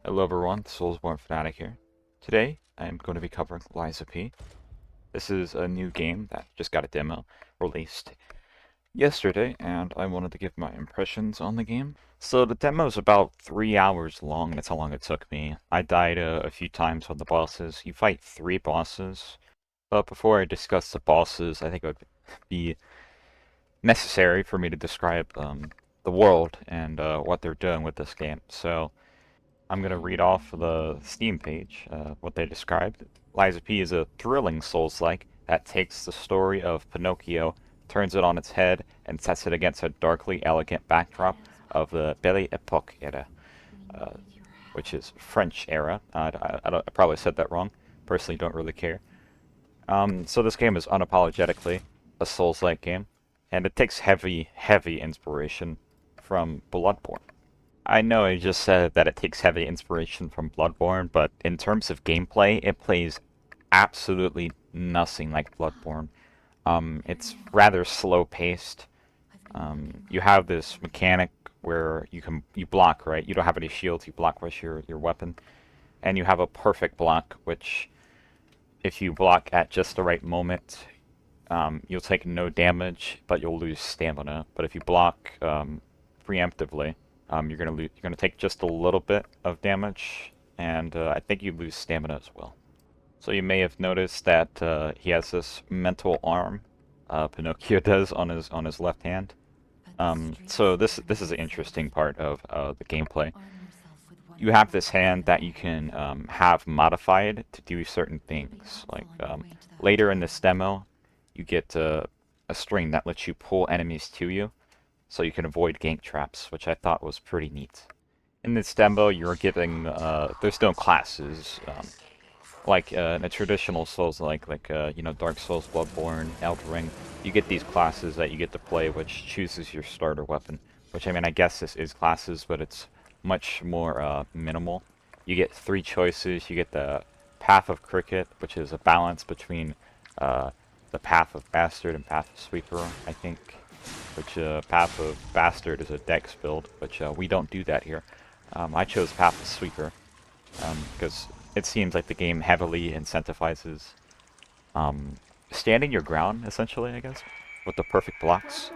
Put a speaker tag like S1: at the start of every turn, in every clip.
S1: Hello everyone, SoulsBorneFanatic here. Today, I'm going to be covering Lies of P. This is a new game that just got a demo released yesterday, and I wanted to give my impressions on the game. So the demo is about 3 hours long, that's how long it took me. I died a few times on the bosses. You fight 3 bosses, but before I discuss the bosses, I think it would be necessary for me to describe the world and what they're doing with this game. So I'm going to read off the Steam page, what they described. Lies of P is a thrilling Souls-like that takes the story of Pinocchio, turns it on its head, and sets it against a darkly elegant backdrop of the Belle Epoque era, which is French era. I probably said that wrong. Personally, don't really care. So this game is unapologetically a Souls-like game, and it takes heavy inspiration from Bloodborne. I know I just said that it takes heavy inspiration from Bloodborne, but in terms of gameplay, it plays absolutely nothing like Bloodborne. It's rather slow-paced. You have this mechanic where you block, right? You don't have any shields, you block with your weapon. And you have a perfect block, which if you block at just the right moment, you'll take no damage, but you'll lose stamina. But if you block preemptively, you're gonna take just a little bit of damage, and I think you lose stamina as well. So you may have noticed that he has this mental arm, Pinocchio does on his left hand. So this is an interesting part of the gameplay. You have this hand that you can have modified to do certain things. Like later in this demo, you get a string that lets you pull enemies to you, so you can avoid gank traps, which I thought was pretty neat. In this demo, you're giving, there's no classes, like in a traditional Souls like you know, Dark Souls, Bloodborne, Elden Ring. You get these classes that you get to play, which chooses your starter weapon. Which, I mean, I guess this is classes, but it's much more minimal. You get 3 choices. You get the Path of Cricket, which is a balance between the Path of Bastard and Path of Sweeper, I think. Which Path of Bastard is a dex build, which we don't do that here. I chose Path of Sweeper because it seems like the game heavily incentivizes standing your ground, essentially, I guess, with the perfect blocks,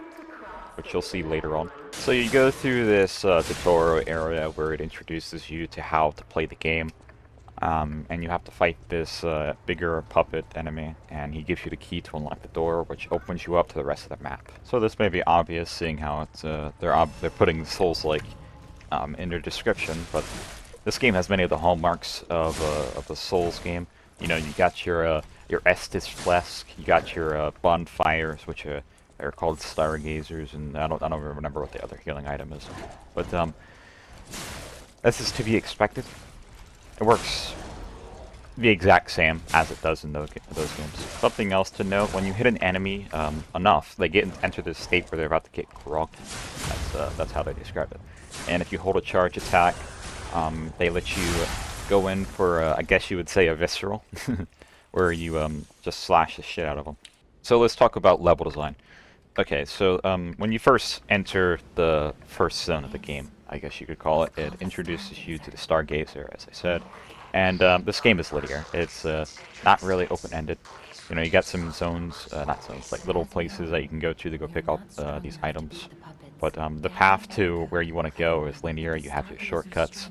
S1: which you'll see later on. So you go through this tutorial area where it introduces you to how to play the game. And you have to fight this bigger puppet enemy, and he gives you the key to unlock the door, which opens you up to the rest of the map. So this may be obvious, seeing how it's they're putting Souls-like in their description, but this game has many of the hallmarks of the Souls game. You know, you got your Estus Flask, you got your bonfires, which are called Stargazers, and I don't remember what the other healing item is, but this is to be expected. It works the exact same as it does in those games. Something else to note, when you hit an enemy enough, they enter this state where they're about to get grogged. That's how they describe it. And if you hold a charge attack, they let you go in for, I guess you would say, a visceral, where you just slash the shit out of them. So let's talk about level design. Okay, so when you first enter the first zone of the game, I guess you could call it, it introduces you to the Stargazer, as I said. And this game is linear. It's not really open-ended. You know, you got some zones, not zones, like little places that you can go to pick up these items. But the path to where you want to go is linear. You have your shortcuts.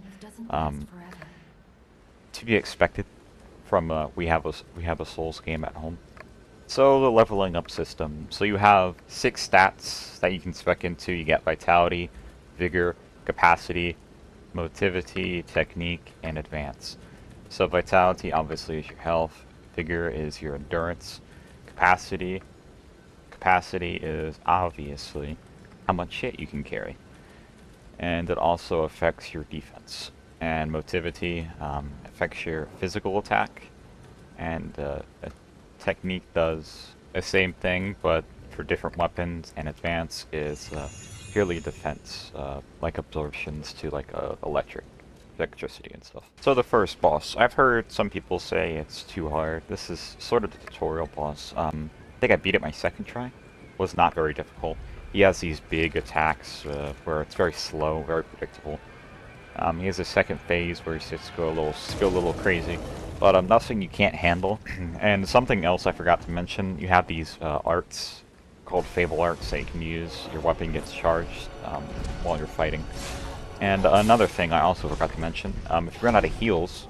S1: To be expected from we have a Souls game at home. So the leveling up system. So you have 6 stats that you can spec into. You get Vitality, Vigor, Capacity, Motivity, Technique, and Advance. So Vitality obviously is your health. Vigor is your endurance. Capacity is obviously how much shit you can carry. And it also affects your defense. And Motivity affects your physical attack. And Technique does the same thing, but for different weapons, and Advance is purely defense, like absorptions to like electricity and stuff. So the first boss, I've heard some people say it's too hard. This is sort of the tutorial boss. I think I beat it my second try. Was not very difficult. He has these big attacks where it's very slow, very predictable. He has a second phase where he just go a little crazy, but nothing you can't handle. And something else I forgot to mention: you have these arts called Fable arts that you can use. Your weapon gets charged while you're fighting. And another thing I also forgot to mention: if you run out of heals,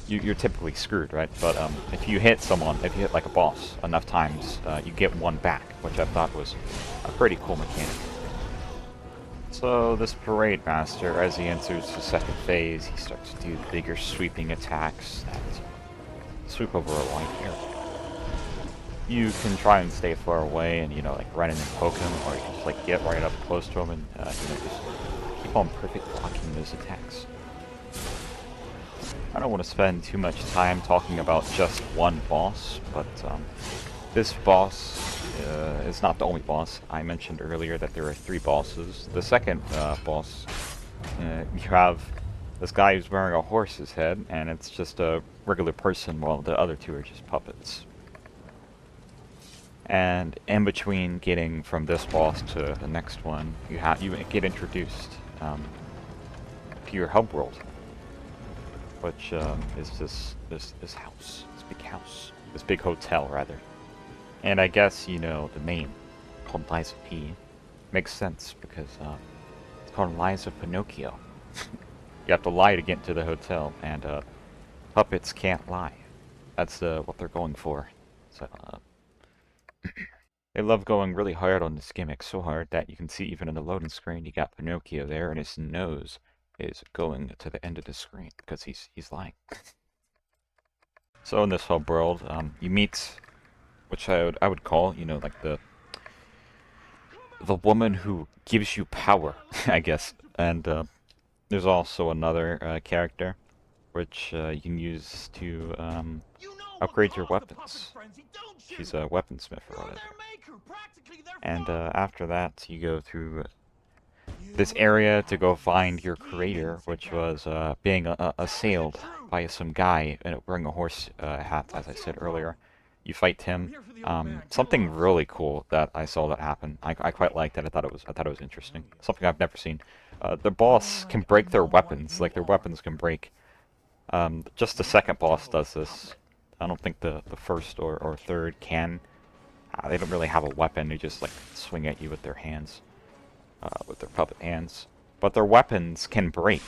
S1: you're typically screwed, right? But if you hit someone, if you hit like a boss enough times, you get one back, which I thought was a pretty cool mechanic. So this Parade Master, as he enters the second phase, he starts to do bigger sweeping attacks that sweep over a wide area. You can try and stay far away and, you know, like run in and poke him, or you can just like get right up close to him and, you know, just keep on perfect blocking those attacks. I don't want to spend too much time talking about just one boss, but this boss is not the only boss. I mentioned earlier that there are 3 bosses. The second boss, you have this guy who's wearing a horse's head, and it's just a regular person, while the other 2 are just puppets. And in between getting from this boss to the next one, you get introduced to your hub world, which is this house, this big house, this big hotel rather. And I guess, you know, the name, called Liza P, makes sense because it's called Liza Pinocchio. You have to lie to get into the hotel, and puppets can't lie. That's what they're going for. So they love going really hard on this gimmick, so hard that you can see even in the loading screen, you got Pinocchio there, and his nose is going to the end of the screen because he's lying. So in this hub world, you meet, which I would call, you know, like the woman who gives you power, I guess. And there's also another character, which you can use to upgrade your weapons. She's a weaponsmith or whatever. And after that, you go through this area to go find your creator, which was being assailed by some guy wearing a horse hat, as I said earlier. You fight him. Something really cool that I saw that happen. I quite liked it. I thought it was interesting. Something I've never seen. The boss can break their weapons, like their weapons can break. Just the second boss does this. I don't think the first or third can. They don't really have a weapon. They just like swing at you with their hands, with their puppet hands. But their weapons can break,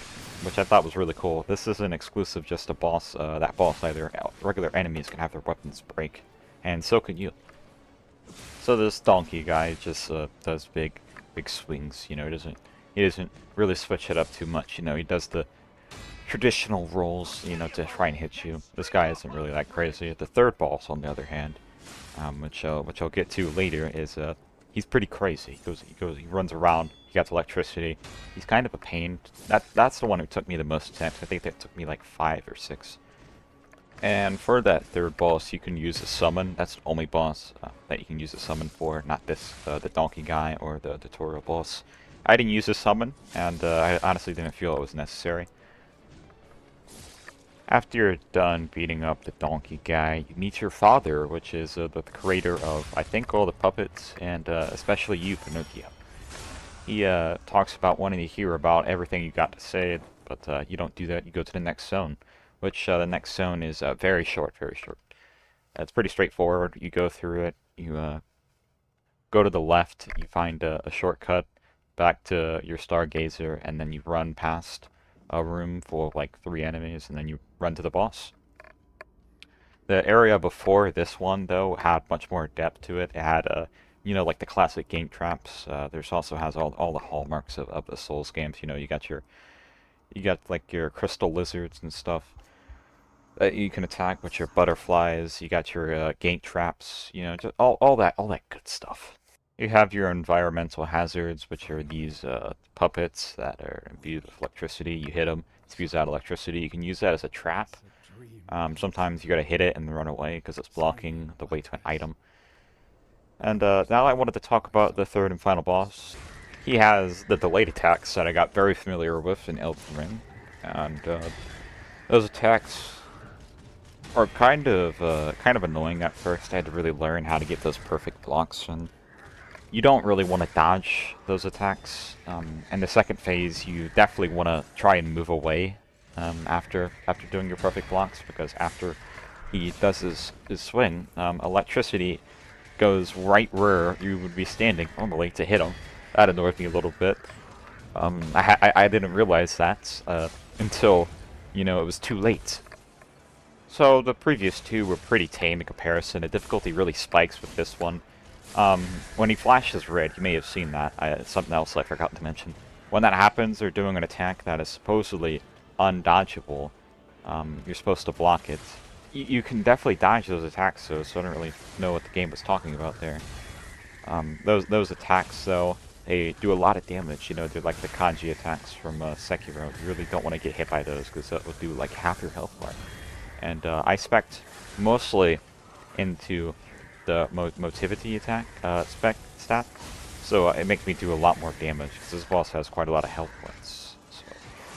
S1: which I thought was really cool. This isn't exclusive just to boss, that boss either. Regular enemies can have their weapons break, and so can you. So this donkey guy just does big swings. You know, he doesn't really switch it up too much. You know, he does the traditional rolls, you know, to try and hit you. This guy isn't really that crazy. The third boss, on the other hand, which I'll get to later, is he's pretty crazy. He runs around. He got electricity. He's kind of a pain. That's the one who took me the most attempts. I think that took me like 5 or 6. And for that third boss, you can use a summon. That's the only boss that you can use a summon for, not this the donkey guy or the tutorial boss. I didn't use a summon, and I honestly didn't feel it was necessary. After you're done beating up the donkey guy, you meet your father, which is the creator of, I think, all the puppets, and especially you, Pinocchio. He talks about wanting to hear about everything you got to say, but you don't do that. You go to the next zone, which the next zone is very short, very short. It's pretty straightforward. You go through it, you go to the left, you find a shortcut back to your Stargazer, and then you run past a room full of like 3 enemies, and then you run to the boss. The area before this one, though, had much more depth to it. It had, you know, like the classic gate traps. There's also has all the hallmarks of the Souls games. You know, you got like your crystal lizards and stuff that you can attack with your butterflies. You got your gate traps. You know, just all that good stuff. You have your environmental hazards, which are these puppets that are imbued with electricity. You hit them, it spews out electricity. You can use that as a trap. Sometimes you gotta hit it and run away because it's blocking the way to an item. And now I wanted to talk about the third and final boss. He has the delayed attacks that I got very familiar with in Elden Ring, and those attacks are kind of annoying at first. I had to really learn how to get those perfect blocks, and you don't really want to dodge those attacks. In the second phase, you definitely want to try and move away after doing your perfect blocks, because after he does his swing, electricity goes right where you would be standing normally to hit him. That annoyed me a little bit. I didn't realize that until, you know, it was too late. So the previous two were pretty tame in comparison. The difficulty really spikes with this one. When he flashes red, you may have seen that. It's something else I forgot to mention. When that happens, they're doing an attack that is supposedly undodgeable. You're supposed to block it. You can definitely dodge those attacks, so I don't really know what the game was talking about there. Those attacks, though, they do a lot of damage. You know, they're like the kanji attacks from Sekiro. You really don't want to get hit by those, because that will do like half your health bar. And I spec mostly into the motivity attack spec stat, so it makes me do a lot more damage, because this boss has quite a lot of health points.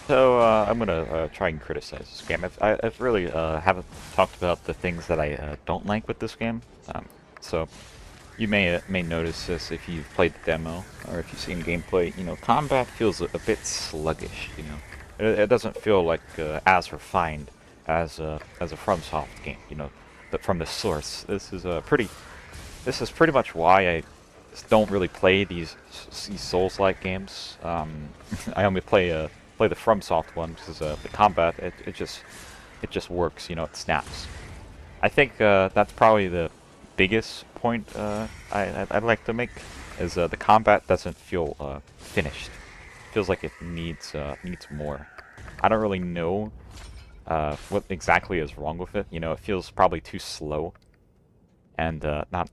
S1: So I'm gonna try and criticize this game. I've really haven't talked about the things that I don't like with this game. So you may notice this if you've played the demo or if you've seen gameplay. You know, combat feels a bit sluggish. You know, it doesn't feel like as refined as a FromSoft game. You know, from the source. This is pretty much why I don't really play these Souls-like games. I only play the FromSoft one because the combat it just works. You know, it snaps. I think that's probably the biggest point I'd like to make, is the combat doesn't feel finished. It feels like it needs more. I don't really know what exactly is wrong with it. You know, it feels probably too slow, and not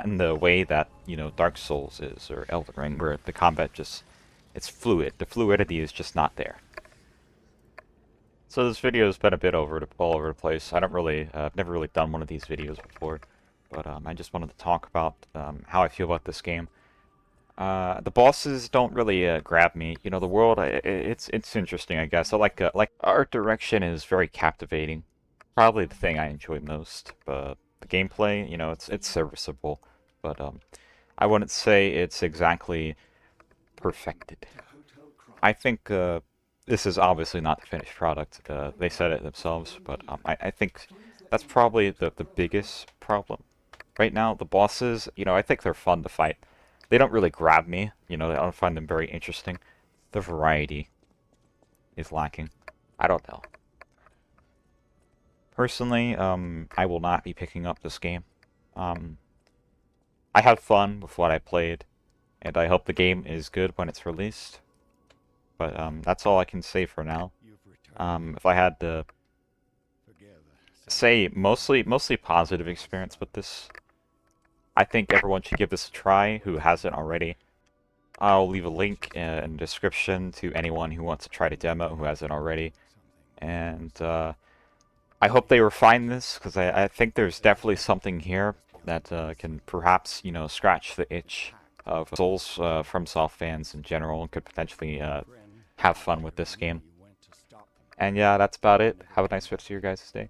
S1: in the way that, you know, Dark Souls is, or Elden Ring, where the combat it's fluid. The fluidity is just not there. So this video has been a bit all over the place. I don't really, I've never really done one of these videos before, but I just wanted to talk about how I feel about this game. The bosses don't really grab me. You know, the world, it's interesting, I guess. I like art direction is very captivating. Probably the thing I enjoy most. But the gameplay, you know, it's serviceable, but I wouldn't say it's exactly perfected. I think this is obviously not the finished product. They said it themselves, but I think that's probably the biggest problem right now. The bosses, you know, I think they're fun to fight. They don't really grab me. You know, I don't find them very interesting. The variety is lacking. I don't know. Personally, I will not be picking up this game. I had fun with what I played, and I hope the game is good when it's released. But that's all I can say for now. If I had to say mostly positive experience with this, I think everyone should give this a try who hasn't already. I'll leave a link in the description to anyone who wants to try the demo who hasn't already. And I hope they refine this, because I think there's definitely something here that can perhaps, you know, scratch the itch of Souls FromSoft fans in general, and could potentially have fun with this game. And yeah, that's about it. Have a nice rest of your guys' day.